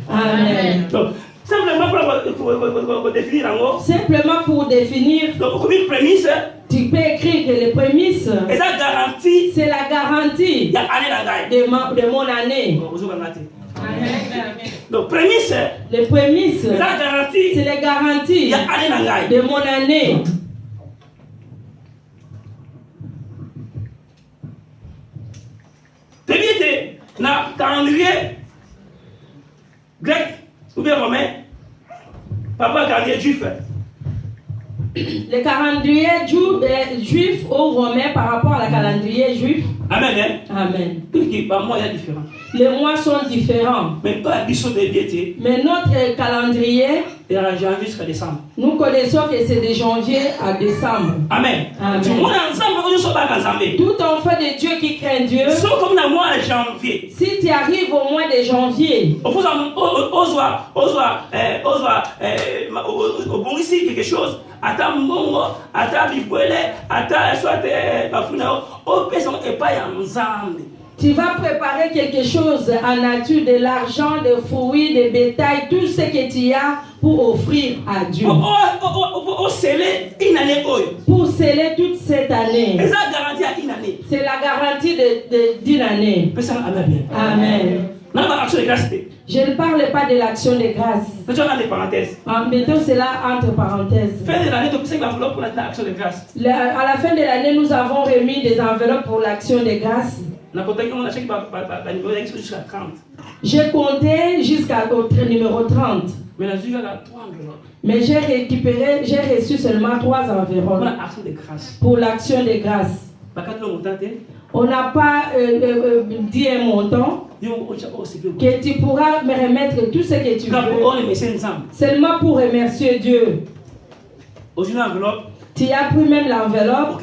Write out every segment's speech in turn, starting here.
Amen. Donc, simplement pour définir en gros. Simplement pour définir. Donc, comme une prémisse. Tu peux écrire que les prémices. Et ça garantit. C'est la garantie de mon année. Donc, prémisse. Les prémices. C'est la garantie. C'est les garanties de mon année. Tu bien dans le calendrier grec ou bien romain, papa calendrier juif. Le calendrier juif ou romain par rapport à la calendrier juif. Amen. Hein? Amen. Par mois, il y a différent. Les mois sont différents. Mais notre calendrier est de janvier jusqu'à décembre. Nous connaissons que c'est de janvier à décembre. Amen. Amen. Tout enfant de Dieu qui craint Dieu. Sauf comme dans le mois de janvier. Si tu arrives au mois de janvier. Bon ici quelque chose. Attends mongo, attends bibouele, attends soit bafuna, au personne et pas ensemble. Tu vas préparer quelque chose en nature, de l'argent, des fruits, des bétails, tout ce que tu as pour offrir à Dieu. Pour sceller une année. Pour sceller toute cette année. Et ça garantit à une année. C'est la garantie d'une année. Amen. Je ne parle pas de l'action de grâce. Mettons cela entre parenthèses. À la fin de l'année, nous avons remis des enveloppes pour l'action de grâce. J'ai compté jusqu'au numéro 30. Mais j'ai reçu seulement 3 enveloppes pour l'action de grâce. On n'a pas dit un montant que tu pourras me remettre tout ce que tu veux. Seulement pour remercier Dieu. Tu as pris même l'enveloppe,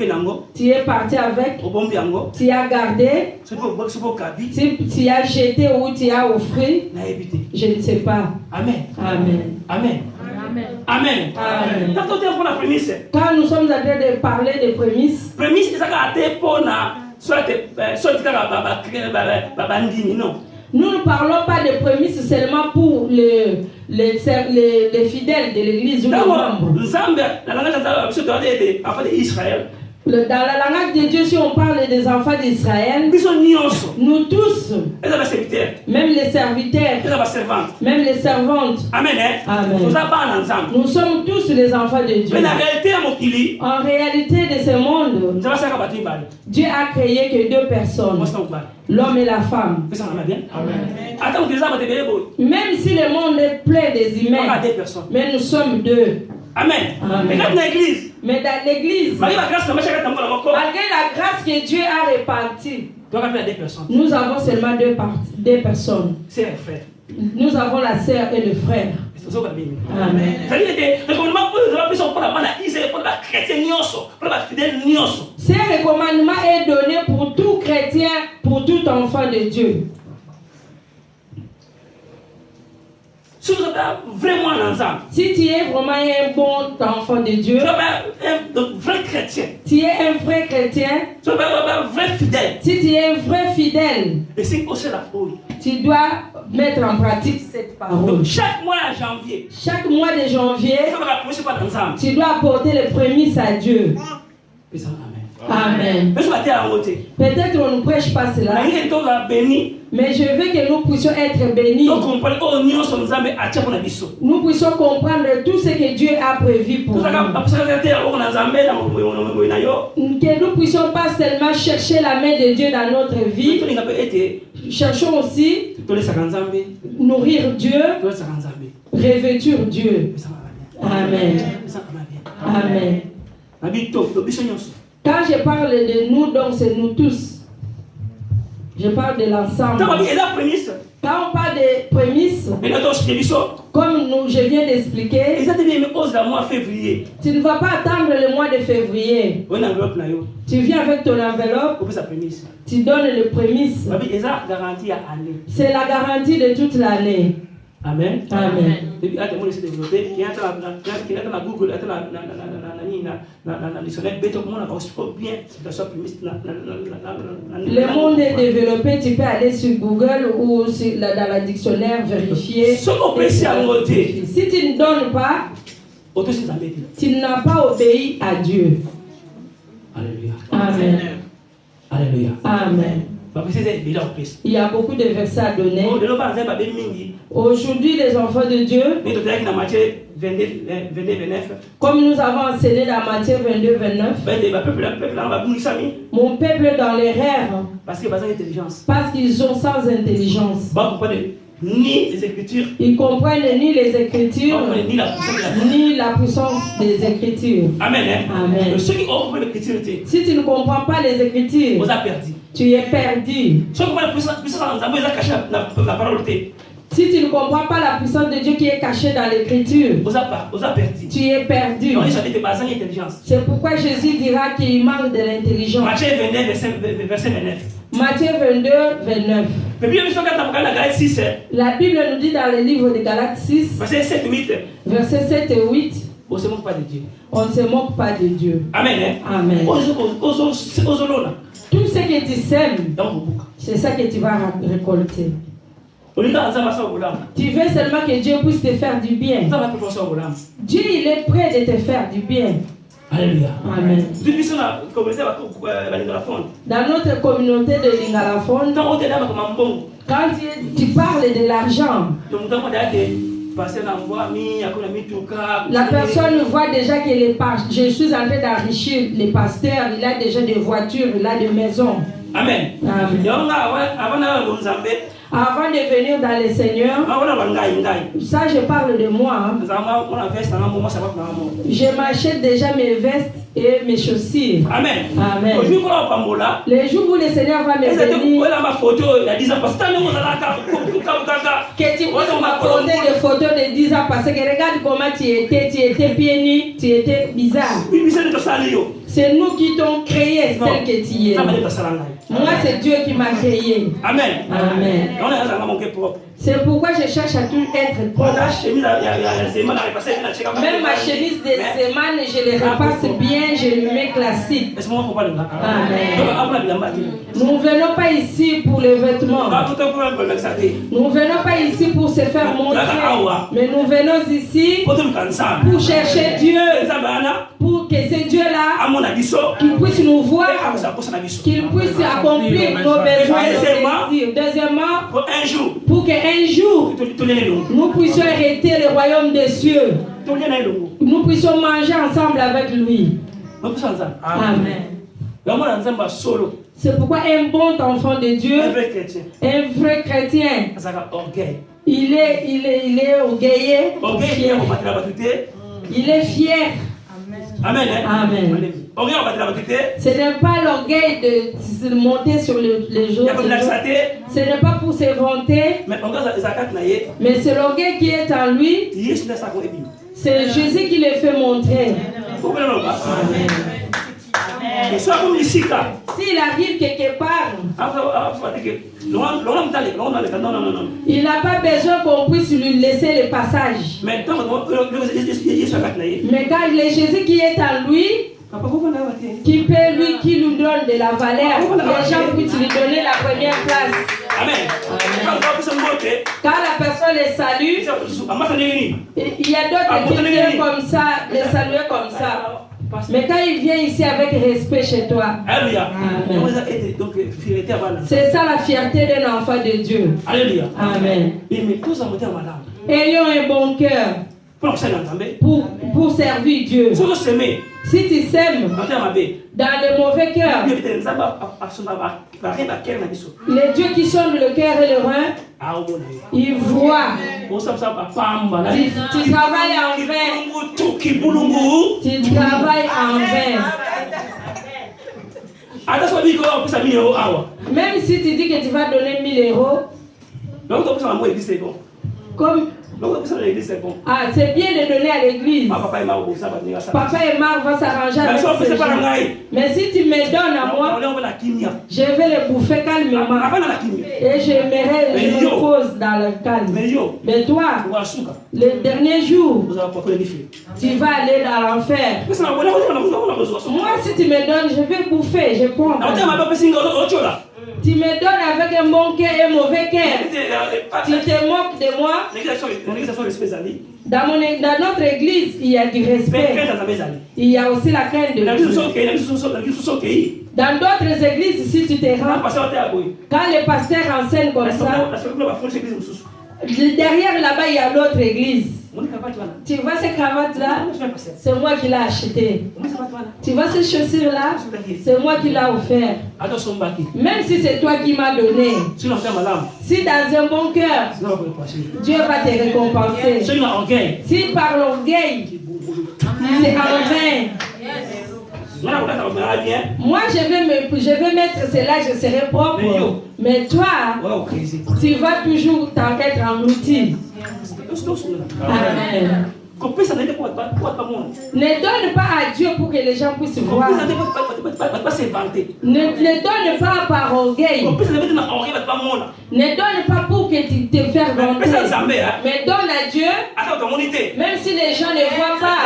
tu es parti avec, tu as gardé, tu as jeté ou tu as offert, je ne sais pas. Amen. Amen. Amen. Amen. Amen. Quand nous sommes en train de parler de prémices, nous ne parlons pas de prémices seulement pour les fidèles de l'église ou les membres. Dans la langage de Dieu, si on parle des enfants d'Israël, nous tous, même les serviteurs, même les servantes, Amen. Amen. Nous sommes tous les enfants de Dieu. En réalité de ce monde, Dieu a créé que 2 personnes, l'homme et la femme. Amen. Même si le monde est plein des humains, mais nous sommes 2. Amen. Amen. Mais dans l'église, malgré la grâce que Dieu a répartie, nous avons seulement 2 personnes. Nous avons la sœur et le frère. Amen. Ce recommandement est donné pour tout chrétien, pour tout enfant de Dieu. Si vous êtes vraiment ensemble, si tu es vraiment un bon enfant de Dieu, tu es un vrai chrétien. Tu es un vrai chrétien. Tu es un vrai fidèle. Si tu es un vrai fidèle, et c'est aussi la parole. Tu dois mettre en pratique cette parole. Donc, chaque mois de janvier, tu dois apporter les prémices à Dieu. Amen. Peut-être on ne prêche pas cela, mais je veux que nous puissions être bénis. Nous puissions comprendre tout ce que Dieu a prévu pour nous. Que nous ne puissions pas seulement chercher la main de Dieu dans notre vie. Cherchons aussi nourrir Dieu, revêtir Dieu. Amen. Amen. Quand je parle de nous, donc c'est nous tous. Je parle de l'ensemble. Quand on parle de prémices, comme je viens d'expliquer, tu ne vas pas attendre le mois de février. Tu viens avec ton enveloppe, tu donnes les prémices. C'est la garantie de toute l'année. Amen. Amen. Depuis à témoin de se développer, qui attend la Google, attend la dictionnaire, comment on a reçu bien, le monde est développé, tu peux aller sur Google ou dans la dictionnaire vérifier. Si tu ne donnes pas, tu n'as pas obéi à Dieu. Alléluia. Amen. Alléluia. Amen. Il y a beaucoup de versets à donner. Aujourd'hui, les enfants de Dieu, comme nous avons enseigné dans Matthieu 22, 29, mon peuple dans les rêves, parce qu'ils ont sans intelligence. Ni les Écritures. Ils comprennent ni les Écritures, ni la puissance des Écritures. Amen. Amen. Si tu ne comprends pas les Écritures, tu es perdu. Si tu ne comprends pas la puissance de Dieu qui est cachée dans l'Écriture, tu es perdu. C'est pourquoi Jésus dira qu'il manque de l'intelligence. Matthieu 22, verset 29. Matthieu 22, 29. La Bible nous dit dans le livre de Galates 6, verset 7 et 8, on ne se moque pas de Dieu. On ne se moque pas de Dieu. Amen. Amen. Tout ce que tu sèmes, c'est ça que tu vas récolter. Tu veux seulement que Dieu puisse te faire du bien. Dieu, il est prêt de te faire du bien. Alléluia. Amen. Dans notre communauté de Lingalafonde, quand tu parles de l'argent, la personne voit déjà que je suis en train d'enrichir les pasteurs, il a déjà des voitures, il a des maisons. Amen. Amen. Avant de venir dans le Seigneur, ça je parle de moi. Je m'achète déjà mes vestes et mes chaussures. Amen. Amen. Les jours où le Seigneur va me bénir, que tu puisses m'apporter des photos de 10 ans parce que regarde comment tu étais pieds nus, tu étais bizarre. C'est nous qui t'ont créé tel que tu es. Moi, c'est Dieu qui m'a créé. Amen. Amen. C'est pourquoi je cherche à tout être propre. Même ma chemise de semaine, je les repasse bien, je les mets classiques. Amen. Nous ne venons pas ici pour les vêtements. Nous ne venons pas ici pour se faire montrer. Mais nous venons ici pour chercher Dieu. Pour que ce Dieu-là, qu'il puisse nous voir, qu'il puisse accomplir nos besoins, nos désirs. Deuxièmement, pour qu'un jour, nous puissions hériter le royaume des cieux. Nous puissions manger ensemble avec lui. Amen. C'est pourquoi un bon enfant de Dieu, un vrai chrétien, il est orgueilleux, il est fier. Amen. Amen. Ce n'est pas l'orgueil de monter sur les jours. Ce n'est pas pour se vanter. Mais c'est l'orgueil qui est en lui. C'est Jésus qui le fait montrer. Amen. S'il arrive quelque part, il n'a pas besoin qu'on puisse lui laisser le passage. Mais quand le Jésus qui est en lui, qui nous donne de la valeur, les gens puissent lui donner la première place. Amen. Quand la personne les salue, il y a d'autres qui viennent comme ça, les saluer comme ça. Mais quand il vient ici avec respect chez toi, c'est ça la fierté d'un enfant de Dieu. Alléluia. Amen. Ayons un bon cœur pour servir Dieu. Si tu sèmes dans le mauvais cœur, les dieux qui sonde le cœur et le rein, ils voient. Tu travailles en vain. Tu travailles en vain. Même si tu dis que tu vas donner 1000 euros, Comme ah, c'est bien de donner à l'église. Papa et Marc vont s'arranger avec ces gens. Mais si tu me donnes à moi, je vais les bouffer calmement. Et je me pose dans le calme. Mais toi, le dernier jour, tu vas aller dans l'enfer. Moi, si tu me donnes, je vais bouffer, je prends. Tu me donnes avec un bon cœur et un mauvais cœur. Tu te moques de moi. Dans notre église, il y a du respect. Il y a aussi la crainte de Dieu. Dans d'autres églises, si tu te rends, quand le pasteur enseigne comme ça, derrière là-bas, il y a l'autre église. Tu vois ces cravates-là, c'est moi qui l'ai acheté. Tu vois ces chaussures-là, c'est moi qui l'ai offert. Même si c'est toi qui m'as donné. Si dans un bon cœur, Dieu va te récompenser. Si par l'orgueil, c'est en vain. Moi, je vais mettre cela, je serai propre. Mais toi, tu vas toujours être englouti. Amen. Ne donne pas à Dieu pour que les gens puissent voir. Ne donne pas par orgueil. Ne donne pas pour que tu te fasses vanter. Mais donne à Dieu, même si les gens ne voient pas,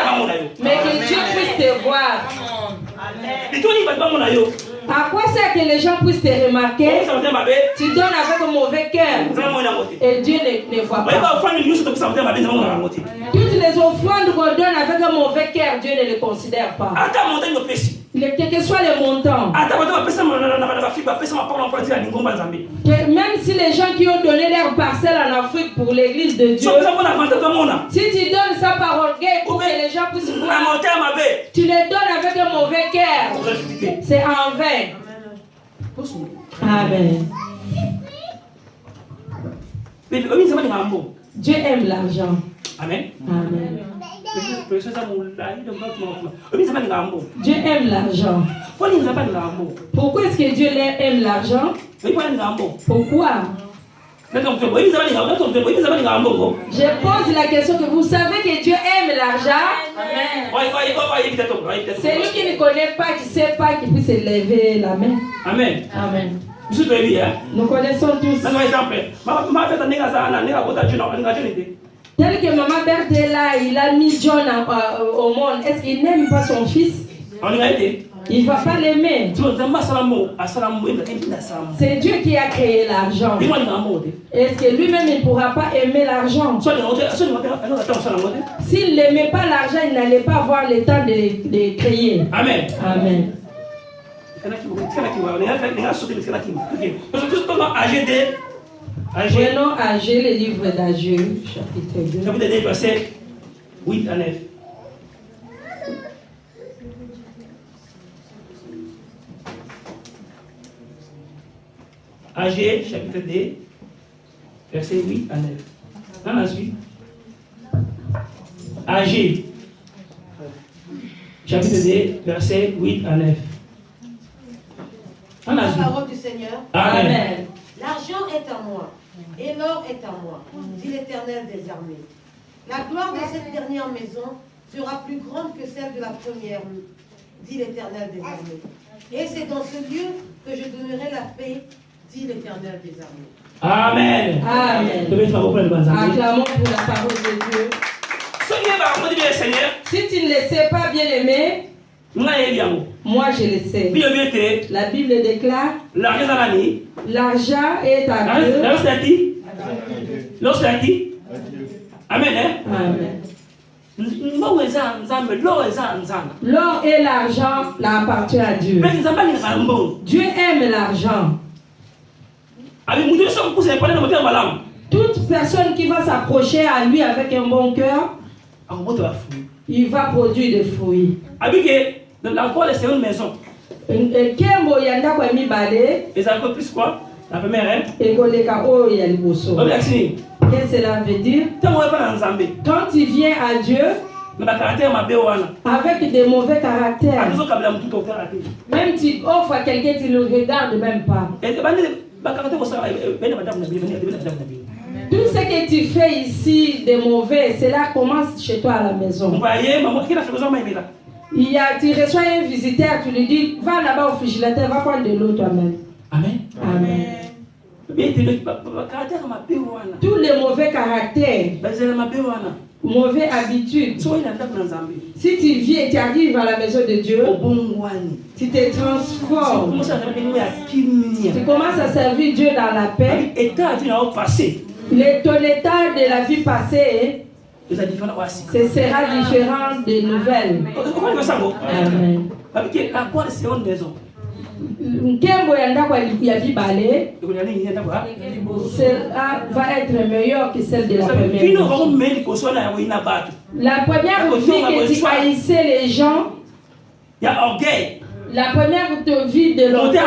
mais que Dieu puisse te voir. À quoi sert que les gens puissent te remarquer? Tu donnes avec un mauvais cœur et Dieu ne voit pas. Toutes les offrandes qu'on donne avec un mauvais cœur, Dieu ne les considère pas. Quel que soit le montant. Même si les gens qui ont donné leur parcelle en Afrique pour l'église de Dieu, si tu donnes ça par orgueil pour que les gens puissent voir, tu les donnes avec un mauvais cœur, c'est en vain. Amen. Dieu aime l'argent. Amen. Amen. Dieu aime l'argent. Pourquoi est-ce que Dieu aime l'argent? Pourquoi? Je pose la question que vous savez que Dieu aime l'argent. C'est lui qui ne connaît pas, qui ne sait pas, qui puisse lever la main. Amen. Amen. Nous connaissons tous. Tel que Maman Berthe est là, il a mis John au monde. Est-ce qu'il n'aime pas son fils? Il ne va pas l'aimer. C'est Dieu qui a créé l'argent. Est-ce que lui-même il ne pourra pas aimer l'argent? S'il n'aimait pas l'argent, il n'allait pas avoir le temps de créer. Amen. Amen. Prenons Agé, le livre d'Agé, chapitre 2. Chapitre 2, verset 8 à 9. Agé, chapitre 2, verset 8 à 9. On a suivi. Agé, chapitre 2, verset 8 à 9. On a suivi. La parole du Seigneur. Amen. L'argent est à moi, et l'or est à moi, dit l'Éternel des armées. La gloire de cette dernière maison sera plus grande que celle de la première, dit l'Éternel des armées. Et c'est dans ce lieu que je donnerai la paix, dit l'Éternel des armées. Amen. Amen. Acclamons pour la parole de Dieu. Si tu ne le sais pas, bien aimé, moi je le sais. La Bible déclare l'argent est à Dieu. Amen. Amen. L'or et l'argent appartiennent à Dieu. Dieu aime l'argent. Toute personne qui va s'approcher à lui avec un bon cœur, il va produire des fruits. C'est une maison. Et un peu plus quoi? La première, hein? Qu'est-ce que cela veut dire? Quand tu viens à Dieu avec des mauvais caractères, même tu offres à quelqu'un, tu ne le regardes même pas. Tout ce que tu fais ici de mauvais, cela commence chez toi à la maison. Tu reçois un visiteur, tu lui dis, va là-bas au frigidaire, va prendre de l'eau toi-même. Amen. Amen. Tous les mauvais caractères, mauvaises habitudes, si tu viens et tu arrives à la maison de Dieu, tu te transformes. Tu commences à servir Dieu dans la paix. Ton état de la vie passée, ce sera différent des nouvelles. Amen. Va être meilleure que celle de la première. La première vie que tu haïssais les gens, la première vie de l'orgueil,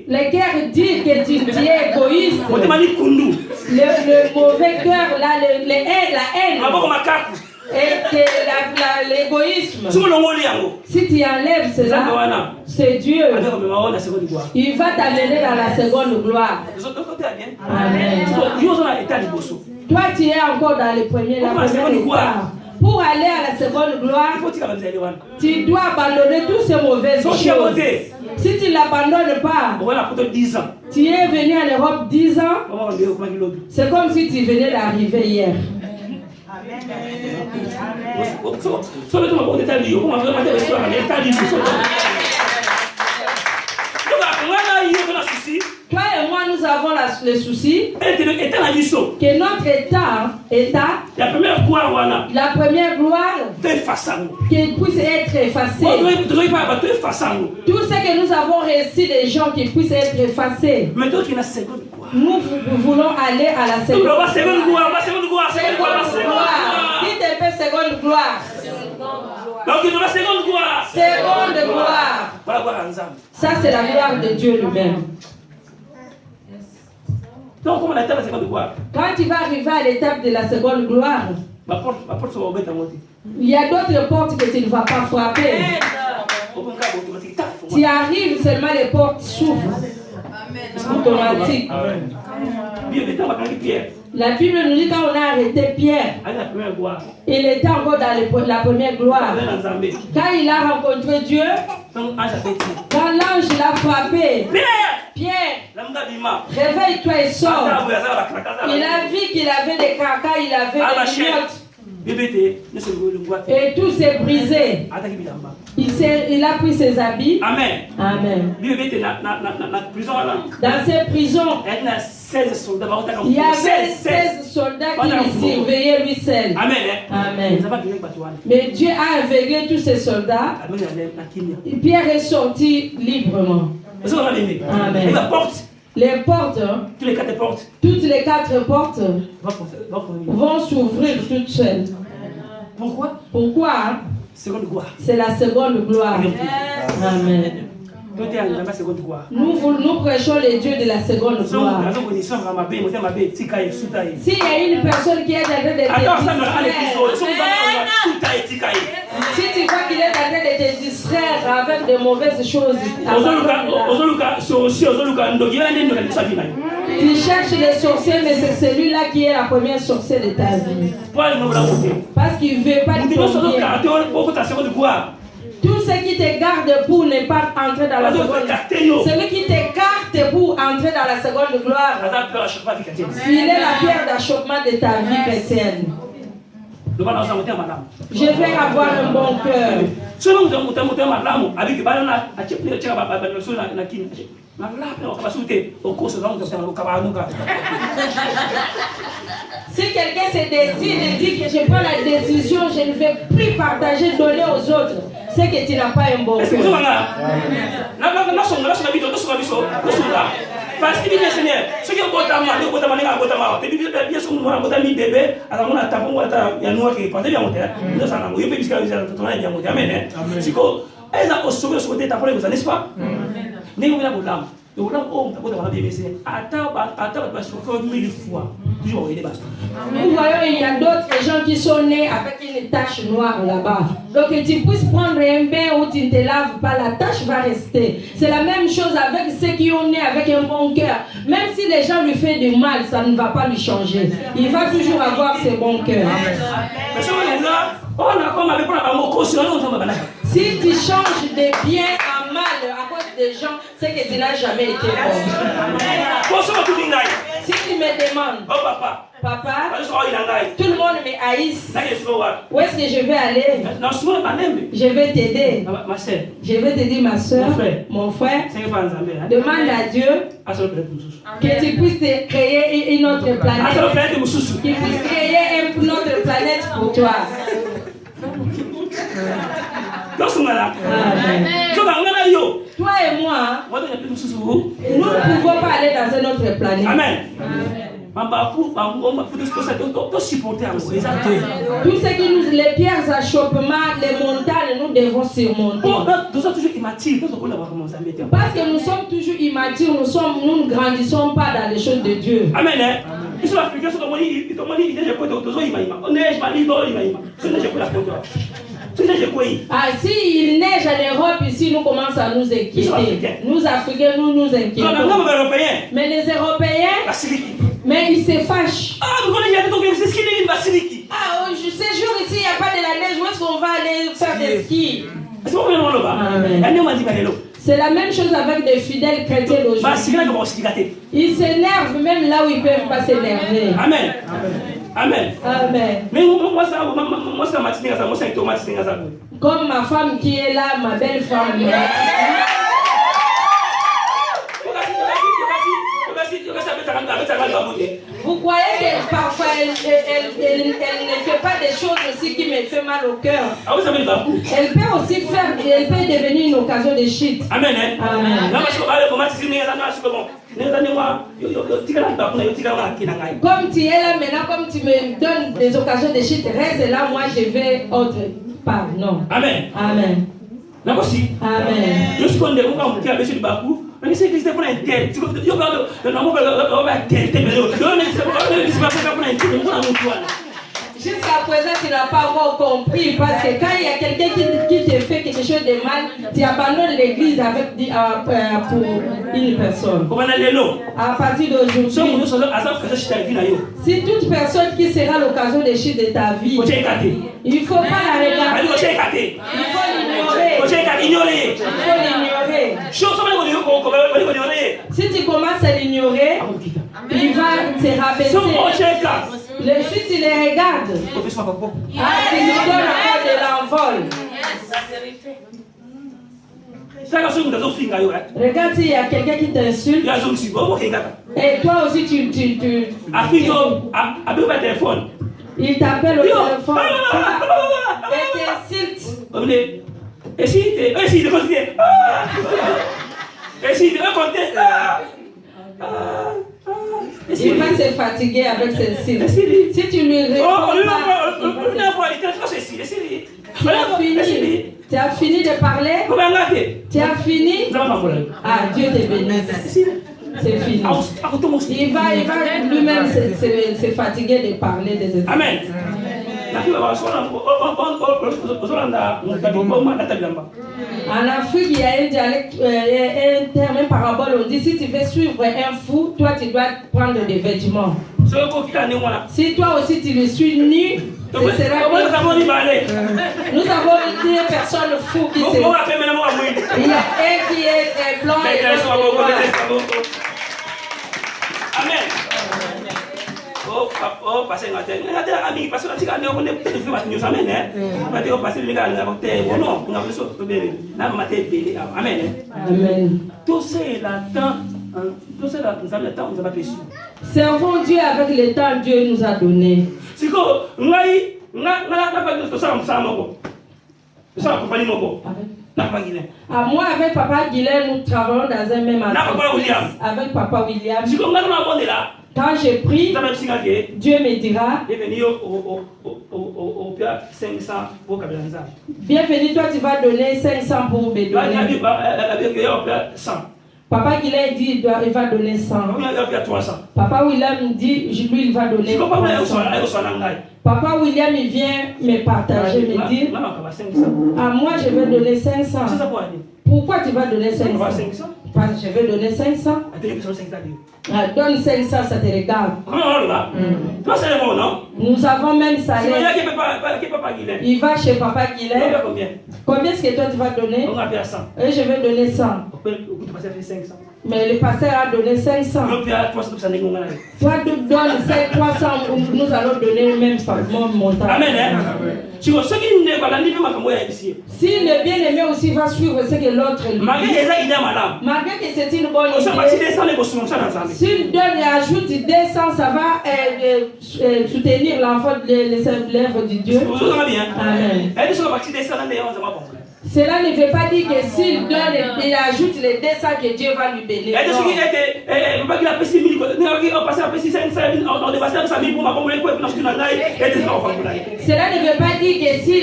le cœur dit que tu es égoïste, le mauvais cœur, la haine, et l'égoïsme. Si tu enlèves cela, c'est Dieu. Il va t'amener dans la seconde gloire. Amen. Toi, tu es encore dans le premier, la première gloire. Pour aller à la seconde gloire, tu dois abandonner toutes ces mauvaises choses. Si tu ne l'abandonnes pas, tu es venu en Europe 10 ans, c'est comme si tu venais d'arriver hier. Toi et moi, nous avons le souci que notre état, la première gloire, qu'il puisse être effacée. Tout ce que nous avons reçu des gens qui puissent être effacés. Nous voulons aller à la seconde gloire. Seconde gloire. Qui te fait seconde gloire? Seconde gloire. Ça, c'est la gloire de Dieu lui-même. Donc, comment on atteint la seconde gloire? Quand tu vas arriver à l'étape de la seconde gloire, il y a d'autres portes que tu ne vas pas frapper. Tu arrives, seulement les portes s'ouvrent. Automatique. La Bible nous dit quand on a arrêté Pierre, il était encore dans la première gloire. Quand il a rencontré Dieu, quand l'ange l'a frappé, Pierre, réveille-toi et sors. Il a vu qu'il avait des caracas, il avait des miottes. Et tout s'est brisé. Il a pris ses habits. Amen. Amen. Dans ces prisons, il y avait 16 soldats qui le surveillaient lui seul. Amen. Mais Dieu a aveuglé tous ces soldats. Et Pierre est sorti librement. Amen. Les portes, toutes les quatre portes vont s'ouvrir toutes seules. Pourquoi? C'est la seconde gloire. Amen. Nous prêchons les dieux de la seconde gloire. S'il y a une personne qui est en train de si tu vois qu'il est en train de te distraire avec de mauvaises choses, tu cherches les sorciers, mais c'est celui-là qui est la première sorcière de ta vie. Parce qu'il ne veut pas te bien. Tout ce qui te garde pour ne pas entrer dans la seconde gloire, celui qui t'écarte pour entrer dans la seconde gloire, il est la pierre d'achoppement de ta vie chrétienne. Je vais avoir un bon cœur. Si quelqu'un se décide et dit que je prends la décision, je ne vais plus partager, donner aux autres, c'est que tu n'as pas un bon cœur. Parce que le Seigneur, ce qui est important, Vous voyez, il y a d'autres gens qui sont nés avec une tache noire là-bas. Donc que tu puisses prendre un bain où tu ne te laves pas, la tache va rester. C'est la même chose avec ceux qui ont né avec un bon cœur. Même si les gens lui font du mal, ça ne va pas lui changer. Il va toujours avoir ce bon cœur. Si tu changes de bien en mal à cause des gens, c'est que tu n'as jamais été bon. Si tu me demandes, papa, tout le monde me haïsse. Où est-ce que je vais aller? Je vais t'aider. Je vais t'aider, ma soeur, mon frère. Demande à Dieu que tu puisses te créer une autre planète. Qu'il puisse créer une autre planète pour toi. Toi et moi, nous ne pouvons pas aller dans une autre planète. Amen. Tout ce qui nous, les pierres d'achoppement, les montagnes, nous devons surmonter. Parce que nous sommes toujours immatures, nous ne grandissons pas dans les choses de Dieu. Amen. Ah, si il neige en Europe ici, nous commençons à nous inquiéter. Nous Africains, nous nous inquiétons. Mais les Européens, mais ils se fâchent. Ces jours ici, il n'y a pas de la neige. Où est-ce qu'on va aller faire des skis? C'est la même chose avec des fidèles chrétiens d'aujourd'hui. Ils s'énervent même là où ils ne peuvent pas s'énerver. Amen. Amen. Amen. Comme ma femme qui est là, ma belle femme. Vous croyez que parfois elle ne fait pas des choses aussi qui me fait mal au cœur. Elle peut aussi faire, elle peut devenir une occasion de chute. Amen. Amen. Comme tu es là maintenant, comme tu me donnes des occasions de chute, reste là, moi je vais autre part. Non. Amen. Amen. Jusqu'à présent, tu n'as pas encore compris parce que quand il y a quelqu'un qui te fait quelque chose de mal, tu abandonnes l'église avec pour une personne. À partir d'aujourd'hui, si toute personne qui sera l'occasion de chute de ta vie, il ne faut pas la regarder. Il faut l'ignorer. Si tu commences à l'ignorer, il va te rabaisser. Si tu les regardes, tu nous donnes encore de l'envol. Regarde s'il y a quelqu'un qui t'insulte. Et toi aussi tu il t'appelle au téléphone et t'insulte. Et si il va se fatiguer avec celle-ci. Si tu lui réponds tu as fini de parler. Tu as fini. Ah, Dieu te bénisse. C'est fini. Il va lui-même se fatiguer de parler des autres. Amen. En Afrique, il y a un dialecte, un terme, une parabole. On dit si tu veux suivre un fou, toi tu dois prendre des vêtements. Si toi aussi tu le suis nu, ce sera nous avons une personne fou qui se... Il y a un qui est blanc et l'autre noir. Amen. Oh, passez un matin. Ami, parce que tu as peut-être fait amen. Amen. Tout ça est là-dedans. Tout ça nous a pas péché. Servons Dieu avec le temps que Dieu nous a donné. C'est quoi? Moi, avec Papa Guilain, nous travaillons dans un même entreprise. Avec Papa William. Quand j'ai pris, Dieu me dira bienvenue, toi tu vas donner 500 pour me donner. Papa Guilhem dit il va donner 100. Papa William dit lui il va donner 300. Papa William il vient me partager, me dire à moi je vais donner 500. Pourquoi tu vas donner 500? Parce que je vais donner 500. Donne 500, ça te regarde. Nous avons même salaire. Il va chez Papa Guilhem. Combien est-ce que toi tu vas donner? Et je vais donner 100. Mais le pasteur a donné 500. Toi tu donnes 300, nous allons donner le même montant. Amen. Si le bien-aimé aussi va suivre ce que l'autre dit, malgré que c'est une bonne idée, s'il donne et ajoute 200, ça va soutenir l'enfant de l'œuvre de Dieu. Amen. Cela ne veut pas dire que s'il donne et ajoute les 200 que Dieu va lui bénir. Cela ne veut pas dire que si,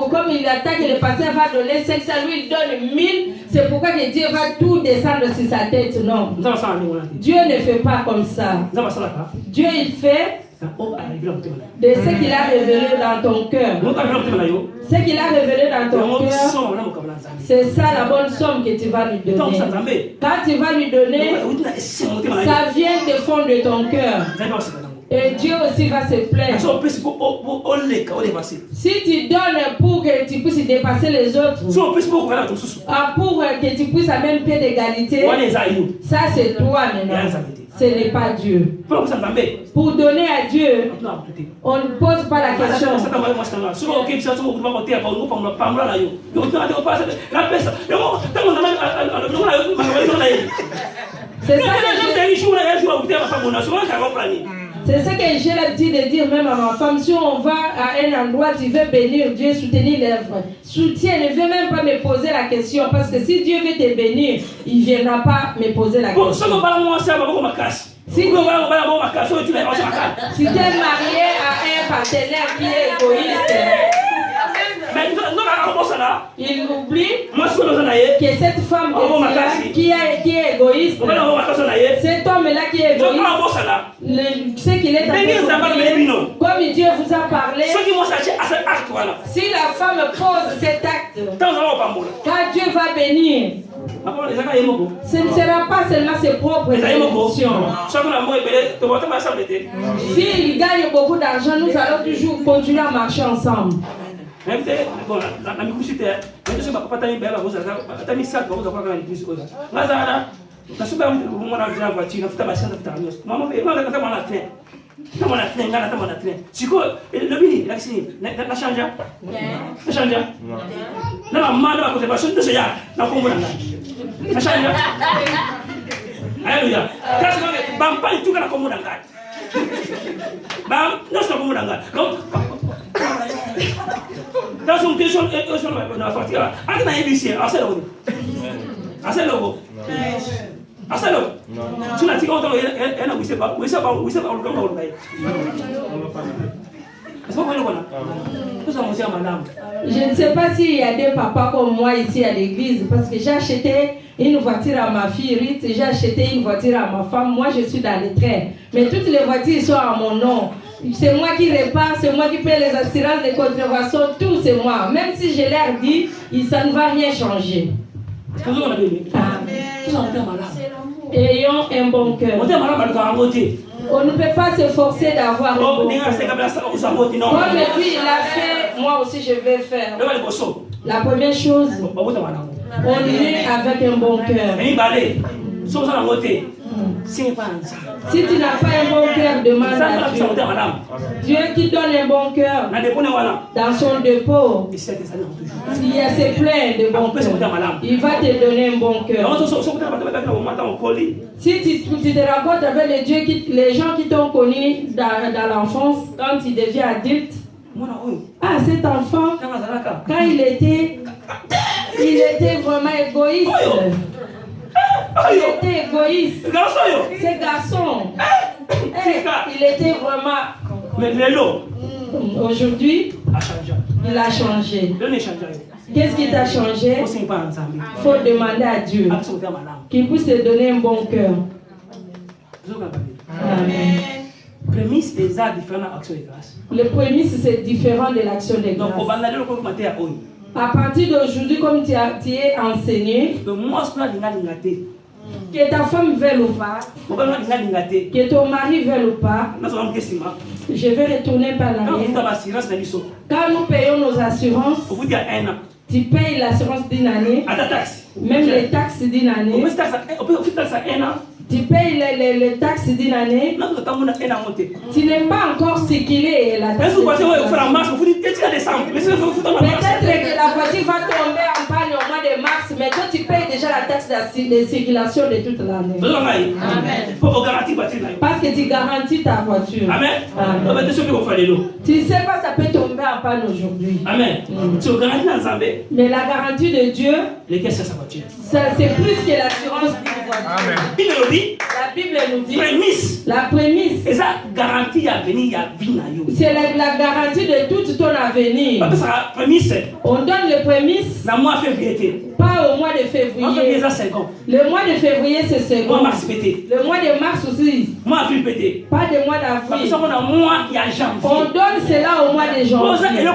comme il attaque, le pasteur va donner 500, lui il donne 1000, c'est pourquoi que Dieu va tout descendre sur sa tête. Non. Dieu ne fait pas comme ça. Dieu il fait de ce qu'il a révélé dans ton cœur. Ce qu'il a révélé dans ton cœur, c'est ça la bonne somme que tu vas lui donner. Quand tu vas lui donner, ça vient du fond de ton cœur. Et Dieu aussi va se plaindre. Si tu donnes pour que tu puisses dépasser les autres, pour que tu puisses à même pied d'égalité, ça c'est toi maintenant. Ce n'est pas Dieu. Pour donner à Dieu, on ne pose pas la question. C'est ça que j'ai l'habitude de dire même à ma femme. Si on va à un endroit, tu veux bénir Dieu, soutenir l'œuvre. Soutiens, ne veux même pas me poser la question. Parce que si Dieu veut te bénir, il ne viendra pas me poser la question. Si tu es marié à un partenaire qui est égoïste, il oublie que cette femme qui est égoïste, cet homme-là qui est égoïste, ce qu'il est comme Dieu vous a parlé, si la femme pose cet acte, quand Dieu va bénir, ce ne sera pas seulement ses propres émotions. S'il gagne beaucoup d'argent, nous allons toujours continuer à marcher ensemble. Alléluia. Dans son question, je ne sais pas s'il y a des papas comme moi ici à l'église, parce que j'ai acheté une voiture à ma fille Rite, j'ai acheté une voiture à ma femme, moi je suis dans les trains. Mais toutes les voitures sont à mon nom. C'est moi qui répare, c'est moi qui paie les assurances, les contraventions, tout c'est moi. Même si je leur dis, ça ne va rien changer. Ayons un bon cœur. On ne peut pas se forcer d'avoir un bon cœur. Comme lui il l'a fait, moi aussi je vais faire. La première chose, on est avec un bon cœur. Si tu n'as pas un bon cœur, demande à Dieu. Dieu qui donne un bon cœur dans son dépôt, il y a ses pleins de bon cœur. Il va te donner un bon cœur. Si tu te rencontres avec les gens qui t'ont connu dans l'enfance, quand tu deviens adulte, cet enfant, quand il était vraiment égoïste. Il était égoïste. Ce garçon, il était vraiment. Aujourd'hui, Il a changé. Qu'est-ce qui t'a changé? Il faut demander à Dieu qu'il puisse te donner un bon cœur. Amen. Prémisse des arts différents dans l'action de grâce. Le prémisse, c'est différent de l'action de grâce. À partir d'aujourd'hui, comme tu es enseigné, que ta femme veuille ou pas, que ton mari veuille ou pas, je vais retourner par l'arrière. Quand nous payons nos assurances, tu payes l'assurance d'une année, même les taxes d'une année. Tu payes les taxes d'une année. Tu n'es pas encore séculé la taxe. Peut-être que la voiture va tomber en panne au mois de mars, mais toi tu payes déjà la taxe de circulation de toute l'année. Amen. Parce que tu garantis ta voiture. Amen. Amen. Tu ne sais pas, ça peut tomber en panne aujourd'hui. Amen. Mais la garantie de Dieu, c'est plus que l'assurance d'une voiture. Amen. La Bible nous dit la prémisse. C'est la garantie à venir. C'est la garantie de tout ton avenir. On donne le prémisse pas au mois de février. Le mois de février c'est second. Le mois de mars aussi. Pas de mois d'avril. On donne cela au mois de janvier.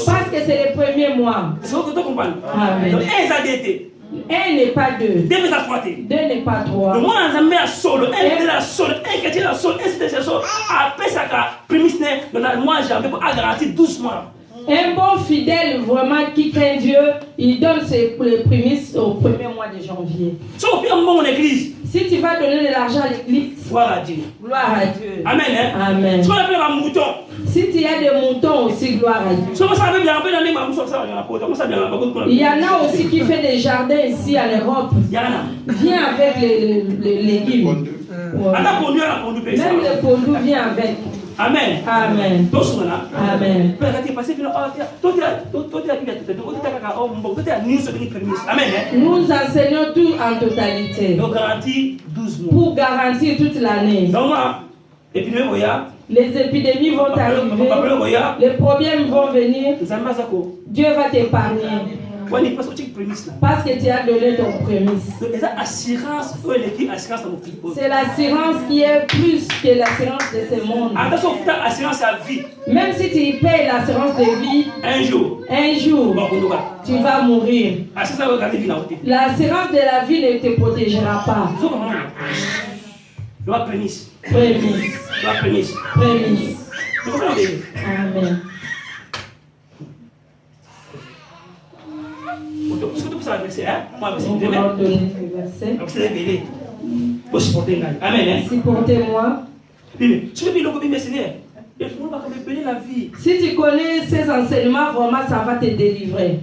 Parce que c'est le premier mois. Amen. Un n'est pas deux. Deux n'est pas trois. Un bon fidèle vraiment qui craint Dieu, il donne ses prémices au premier mois de janvier. Si tu vas donner de l'argent à l'église, gloire à Dieu. Gloire à Dieu. Amen. Amen. Si tu as des moutons aussi, gloire à Dieu. Il y en a aussi qui fait des jardins ici en Europe. Viens avec les légumes. Même le pondu vient avec. Amen. Amen. Amen. Nous enseignons tout en totalité. Pour garantir toute l'année. Les épidémies vont arriver. Les problèmes vont venir. Dieu va t'épargner. Parce que tu as donné ton prémisse. C'est l'assurance qui est plus que l'assurance de ce monde. Même si tu payes l'assurance de vie, un jour, tu vas mourir. L'assurance de la vie ne te protégera pas. Prémisse. Amen. Supportez-moi. Si tu connais ces enseignements, vraiment ça va te délivrer.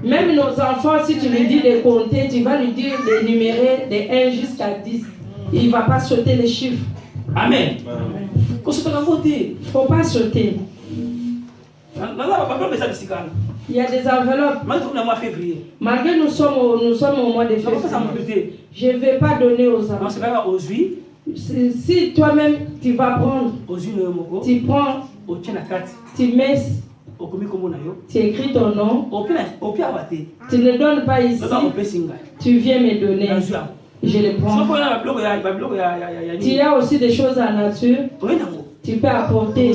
Même nos enfants, si tu lui dis de compter, tu vas lui dire de numérer de 1 jusqu'à 10. Il ne va pas sauter les chiffres. Amen. Il ne faut pas sauter. Il y a des enveloppes. Malgré nous sommes au mois de février. Je ne vais pas donner aux enfants. Si toi-même tu vas prendre, tu prends, tu mets, tu écris ton nom, tu ne donnes pas ici, tu viens me donner, je les prends. Tu as aussi des choses en nature, tu peux apporter.